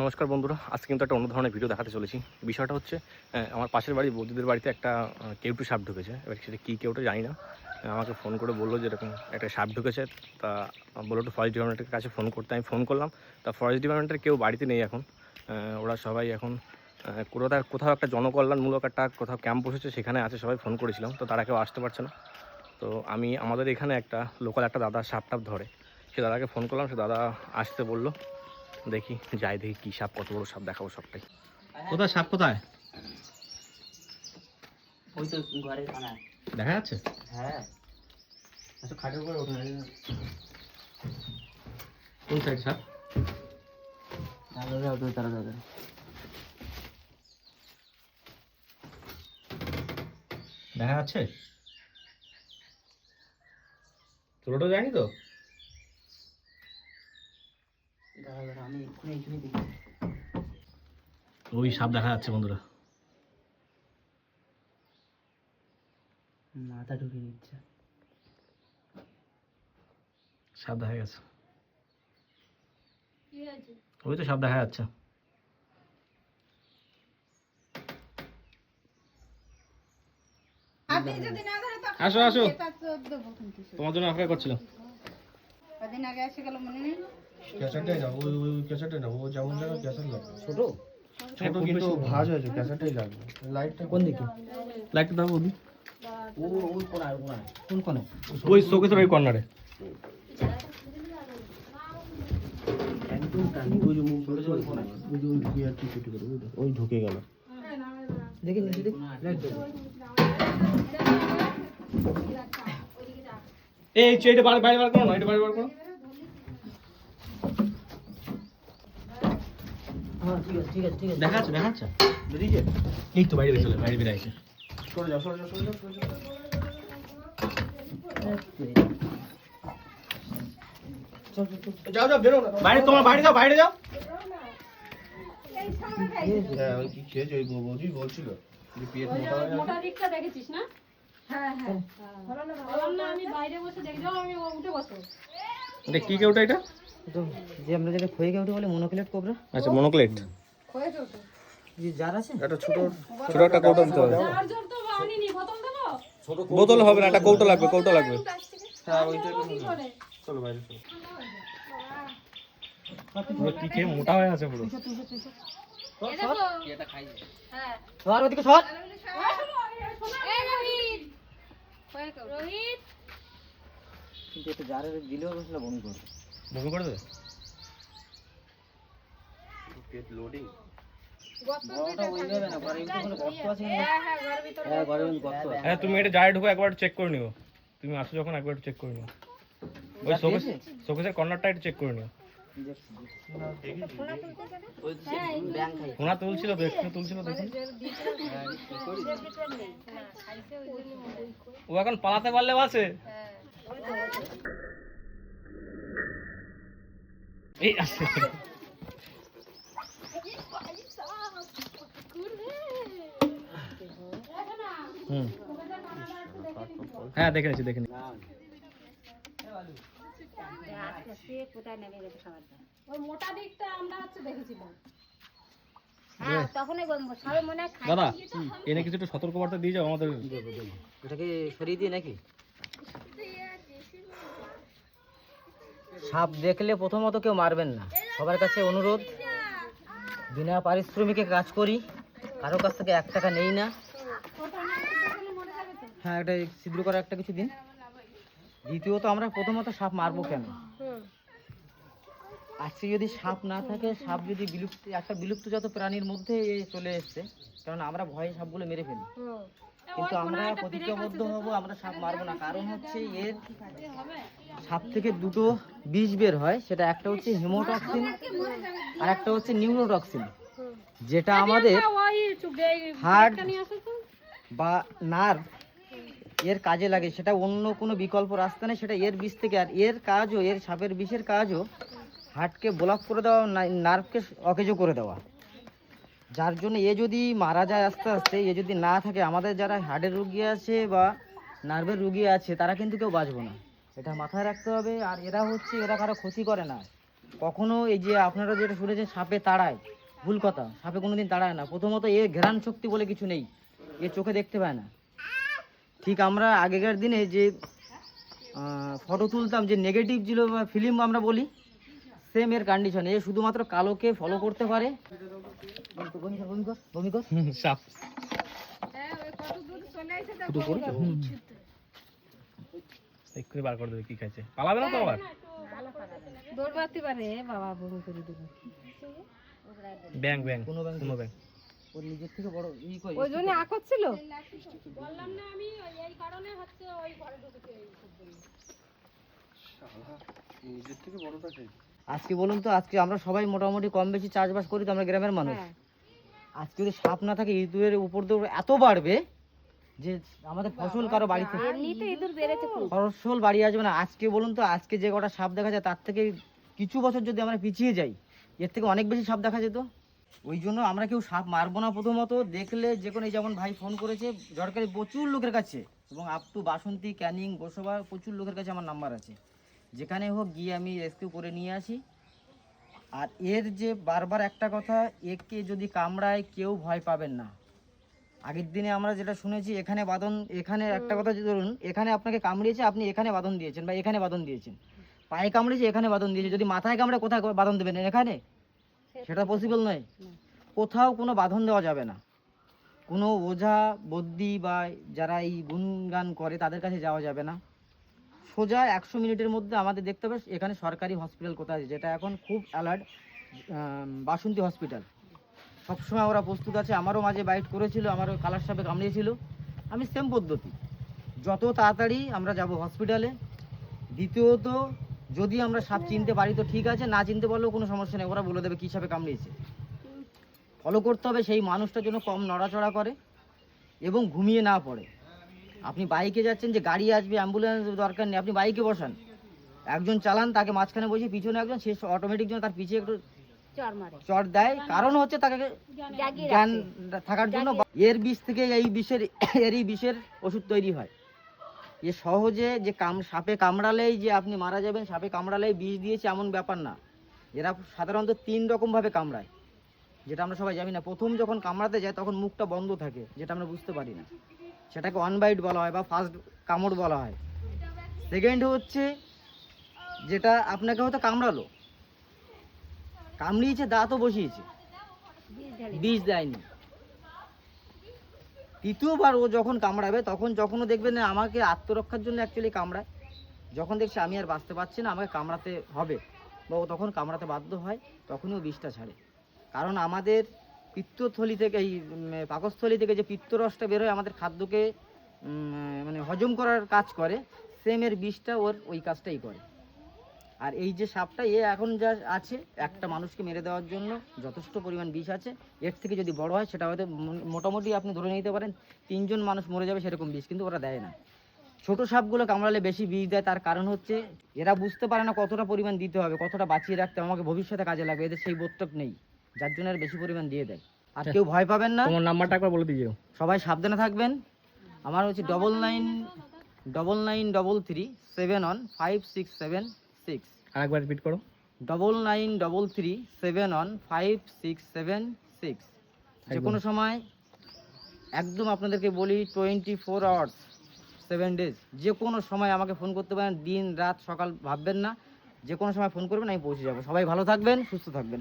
নমস্কার বন্ধুরা, আজকে কিন্তু একটা অন্য ধরনের ভিডিও দেখাতে চলেছি। বিষয়টা হচ্ছে আমার পাশের বাড়ি বৌদিদের বাড়িতে একটা কেউটু সাপ ঢুকেছে। এবার সেটা কী কেউটা জানি না, আমাকে ফোন করে বললো যে এরকম একটা সাপ ঢুকেছে। তা বললো একটু ফরেস্ট ডিপার্টমেন্টের কাছে ফোন করতে, আমি ফোন করলাম। তা ফরেস্ট ডিপার্টমেন্টের কেউ বাড়িতে নেই এখন। ওরা সবাই এখন কোথাও একটা জনকল্যাণমূলক একটা কোথাও ক্যাম্প বসেছে, সেখানে আছে। সবাই ফোন করেছিলাম, তো তারা কেউ আসতে পারছে না। তো আমি আমাদের এখানে একটা লোকাল একটা দাদা সাপ টাপ ধরে, সে দাদাকে ফোন করলাম, সে দাদা আসতে বললো। দেখি যাই, দেখি কী সাপ, কত বড় সাপ দেখাবো সবটাই। কোথায় সাপ, কোথায় ওই তো ঘরের খানা দেখা যাচ্ছে? হ্যাঁ, আচ্ছা খাটের উপরে ওঠে কোন সাইড সাপ? তারা দেখা যাচ্ছে? ছোটটা যায়নি তো? আমি এক্ষুনি এইখানে দেখি। ওই সাপ দেখা যাচ্ছে বন্ধুরা, মাথা ঢুকে নিচ্ছে। সাপ দেখা গেছে, ওই তো সাপ দেখা যাচ্ছে। আসো আসো, তোমার জন্য অপেক্ষা করছিলাম। কদিন আগে এসে গেল মনে নেই। ক্যাসেটটাই না, ওই ক্যাসেটটাই না, ও যেমন জায়গা ক্যাসেট না, ছোট ছোট কিন্তু ভাঁজ হয়েছে, ক্যাসেটটাই লাগবে। লাইটটা কোন দিকে? লাইটটা দাও বৌদি। ওই কোনায় কোন কোণে? ওই শোকেসের ওই কর্নারে। একদম টানি ওই যে মুখ ধরে ওই কোনায় ওই যে ওই ঢুকে যাচ্ছে ছুটি করে, ওই ঢুকে গেল। দেখি নিচে দেখি লাইট দেখো। এই এটা বাইরে বাইরে বার করো না, এটা বাইরে বার করো। হ্যাঁ ঠিক আছে দেখা যাচ্ছে, দেখা যাচ্ছে। বেরিয়েছে? এই তো বাইরে বেরোলে, বাইরে বেরিয়েছে। সরে যাও, সরে যাও, সরে যাও, সরে যাও। যাও যাও, বেরো না। বাইরে, তোমার বাইরে যাও, বাইরে যাও। হ্যাঁ, ওই কি খেয়েছে, ওই বৌদি বলছিল যে পেট মোটা হয়ে মোটা যাচ্ছে। দিকটা দেখেছিস না? হ্যাঁ হ্যাঁ, বললাম না আমি বাইরে বসে দেখি, যাও আমি উঠে বসো। এটা কি কেউটা এটা? তো যে আমরা যেটা খয়ে কেউটে বলে মনোক্লেট কোবরা, আচ্ছা, মনোক্লেট। হয়ে যাও তো। যে জার আছে একটা ছোট ছোট একটা কৌটো দিতে হবে। চার্জার তো আনিনি, বোতল দেবো? বোতল হবে না, একটা কৌটো লাগবে, কৌটো লাগবে। হ্যাঁ, ওইটা কি করে? চলো বাইরে চলো। পুরো কি খেয়ে মোটা হয়ে আছে পুরো। এ দেখো। হ্যাঁ। সর ওদিকে সর। এই রোহিত। রোহিত। কিন্তু এটা জারের দিলেও বসলে বমি করবে। বমি করে দেবে? পেট লোডিং। বড়টা ওই যাবে না, পরে একটু করে গর্ত আছে না? হ্যাঁ হ্যাঁ, ঘরের ভিতরে। হ্যাঁ ঘরের মধ্যে গর্ত আছে। হ্যাঁ, তুমি এটা জারে ঢুকো, একবার চেক করে নিও। তুমি আসো যখন একবার চেক করে নিও। ওই শোকেসের কর্নারটা একটু চেক করে নিও। ওই ব্যাংক খাই। ফোনা তুলছিল তো, একটু তুলছিল দেখুন। ও এখন পালাতে পারলেও আছে। এই আসছে। হুম, হ্যাঁ দেখে নিচ্ছি, দেখে নিচ্ছি। ওই মোটা দিকটা আমরা দেখেছিলাম। দাদা, এনে কিছু একটু সতর্কবার্তা দিয়ে যাও আমাদের। এটাকে সরিয়ে দিয়ে নাকি? সাপ দেখলে প্রথমত কেউ মারবেন না, সবার কাছে অনুরোধ, বিনা পারিশ্রমিকে কাজ করি, কারো কাছ থেকে 1 টাকা নেই না। হ্যাঁ, একটা ছিদ্র করা একটা কিছু দিন। দ্বিতীয়ত, আমরা প্রথমত সাপ মারবো কেন? আজকে যদি সাপ না থাকে, সাপ যদি বিলুপ্তজাত প্রাণীর মধ্যে চলে এসছে, কারণ আমরা ভয়ে সাপগুলো মেরে ফেলি। কিন্তু আমরা প্রতিজ্ঞাবদ্ধ হব, আমরা সাপ মারবো না। কারণ হচ্ছে এর সাপ থেকে দুটো বিষ বের হয়, সেটা একটা হচ্ছে হেমোটক্সিন আর একটা হচ্ছে নিউরোটক্সিন, যেটা আমাদের হার্ট বা নার্ভ এর কাজে লাগে। সেটা অন্য কোনো বিকল্প রাস্তা নেই, সেটা এর বিষ থেকে। আর এর কাজও, এর সাপের বিষের কাজও হার্টকে ব্লক করে দেওয়া, নার্ভকে অকেজো করে দেওয়া। যার জন্য এ যদি মারা যায় আস্তে আস্তে, এ যদি না থাকে, আমাদের যারা হার্টের রুগী আছে বা নার্ভের রুগী আছে, তারা কিন্তু কেউ বাঁচবো না। এটা মাথায় রাখতে হবে। আর এরা কারো ক্ষতি করে না, কখনো এই যে আপনারা যেটা শুনেছেন সাপে তাড়ায়, ভুল কথা, সাপে কোনোদিন তাড়ায় না। প্রথমত এর ঘ্রাণ শক্তি বলে কিছু নেই, এ চোখে দেখতে পায় না। ঠিক আমরা আগেকার দিনে যে ফটো তুলতাম, যে নেগেটিভ ছিল বা ফিল্ম আমরা বলি, সেম এর কন্ডিশন। এ শুধুমাত্র কালোকে ফলো করতে পারে। বমি কর। সাপ শুধু করে এক্ষুনি বার করে দেবে কি খাইছে, পালাবে না তো আবার। দৌড়াতে পারে বাবা, বমি করে দেবে। ব্যাং ব্যাং কোনো ব্যাং কোনো ব্যাং ওর নিজের থেকে বড় ই করে। ওই জন্য আকত ছিল, বললাম না আমি এই কারণে হচ্ছে ওই ঘরে ঢুকেছে। নিজের থেকে বড়টা খাই। আজকে বলুন তো, আজকে আমরা সবাই মোটামুটি কম বেশি চাষবাস করি তো, আমরা গ্রামের মানুষ। আজকে যদি সাপ না থাকে, ইঁদুরের উপর দিয়ে এত বাড়বে যে আমাদের ফসল কারো বাড়িতে ফসল বাড়ি আসবে না। আজকে বলুন তো, আজকে যে কটা সাপ দেখা যায় তার থেকে কিছু বছর যদি আমরা পিছিয়ে যাই, এর থেকে অনেক বেশি সাপ দেখা যেত। ওই জন্য আমরা কেউ সাপ মারবো না। প্রথমত দেখলে যে কোনো, এই যেমন ভাই ফোন করেছে দরকারি প্রচুর লোকের কাছে, এবং আপ টু বাসন্তী, ক্যানিং, গোসবা প্রচুর লোকের কাছে আমার নাম্বার আছে, যেখানে হোক গিয়ে আমি রেস্কিউ করে নিয়ে আসি। আর এর যে বারবার একটা কথা, একে যদি কামড়ায় কেউ ভয় পাবেন না। আগের দিনে আমরা যেটা শুনেছি, এখানে বাঁধন, এখানে একটা কথা যে ধরুন এখানে আপনাকে কামড়িয়েছে, আপনি এখানে বাঁধন দিয়েছেন বা এখানে বাঁধন দিয়েছেন, পায়ে কামড়িয়েছে এখানে বাঁধন দিয়েছে, যদি মাথায় কামড়ে কোথায় বাঁধন দেবেন? এখানে? সেটা পসিবল নয়। কোথাও কোনো বাঁধন দেওয়া যাবে না। কোনো ওঝা বদ্যি বা যারা এই গুণগান করে তাদের কাছে যাওয়া যাবে না। সোজা 100 মিনিটের মধ্যে আমাদের দেখতে হবে এখানে সরকারি হসপিটাল কোথায় আছে, যেটা এখন খুব অ্যালার্ট, বাসন্তী হসপিটাল। সবসময় ওরা প্রস্তুত আছে। আমারও মাঝে বাইট করেছিল, আমারও কালার সাপে কামড়িয়েছিল। আমি সেম পদ্ধতি, যত তাড়াতাড়ি আমরা যাব হসপিটালে। দ্বিতীয়ত, যদি আমরা সাপ চিনতে পারি তো ঠিক আছে, না চিনতে পারলেও কোনো সমস্যা নেই, ওরা বলে দেবে কী সাপে কামড়িয়েছে। ফলো করতে হবে সেই মানুষটার জন্য কম নড়াচড়া করে এবং ঘুমিয়ে না পড়ে। আপনি বাইকে যাচ্ছেন, যে গাড়ি আসবে, অ্যাম্বুলেন্স দরকার নেই, আপনি বাইকে বসান, একজন চালান, তাকে মাঝখানে বসে, পিছনে একজন, সে অটোমেটিক জন্য তার পিছিয়ে একটু চড় দেয়। কারণ হচ্ছে তাকে জ্ঞান থাকার জন্য। এর বিষ থেকে এরই বিষের ওষুধ তৈরি হয়। এ সহজে যে সাপে কামড়ালেই যে আপনি মারা যাবেন, সাপে কামড়ালেই বিষ দিয়েছে এমন ব্যাপার না। এরা সাধারণত 3 রকমভাবে কামড়ায়, যেটা আমরা সবাই জানি না। প্রথম যখন কামড়াতে যায় তখন মুখটা বন্ধ থাকে, যেটা আমরা বুঝতে পারি না, সেটাকে ওয়ান বাইট বলা হয় বা ফার্স্ট কামড় বলা হয়। সেকেন্ড হচ্ছে যেটা আপনাকে হয়তো কামড়ালো, কামড়িয়েছে, দাঁতও বসিয়েছে, বিষ দেয়নি। তৃতীয়বার ও যখন কামড়াবে তখন যখনও দেখবেন না আমাকে আত্মরক্ষার জন্য অ্যাকচুয়ালি কামড়ায়, যখন দেখছে আমি আর বাঁচতে পারছি না, আমাকে কামড়াতে হবে, বা ও তখন কামড়াতে বাধ্য হয়, তখনই ও বিষটা ছাড়ে। কারণ আমাদের পিত্তথলি থেকে, এই পাকস্থলী থেকে যে পিত্তরসটা বেরোয় আমাদের খাদ্যকে মানে হজম করার কাজ করে, সেম এর বিষটা ওর ওই কাজটাই করে। আর এই যে সাপটা, এ এখন যা আছে একটা মানুষকে মেরে দেওয়ার জন্য যথেষ্ট পরিমাণ বিষ আছে। এর থেকে যদি বড় হয় সেটা হয়তো মোটামুটি আপনি ধরে নিতে পারেন 3 জন মানুষ মরে যাবে সেরকম বিষ, কিন্তু ওরা দেয় না। ছোট সাপগুলো কামড়ালে বেশি বিষ দেয়, তার কারণ হচ্ছে এরা বুঝতে পারে না কতটা পরিমাণ দিতে হবে, কতটা বাঁচিয়ে রাখতে আমাকে ভবিষ্যতে কাজে লাগবে, এদের সেই বোধটা নেই, যার জন্য এরা বেশি পরিমাণ দিয়ে দেয়। আর কেউ ভয় পাবেন না, তোমার নাম্বারটা একবার বলে দিও। সবাই সাবধানে থাকবেন। আমার হচ্ছে 9933371567 আরেকবার রিপিট করো। 9933371567। যে কোনো সময়, একদম আপনাদেরকে বলি 24 আওয়ার্স 7 ডেজ, যে কোনো সময় আমাকে ফোন করতে পারেন, দিন রাত সকাল ভাববেন না, যে কোনো সময় ফোন করবেন, আমি পৌঁছে যাবো। সবাই ভালো থাকবেন, সুস্থ থাকবেন।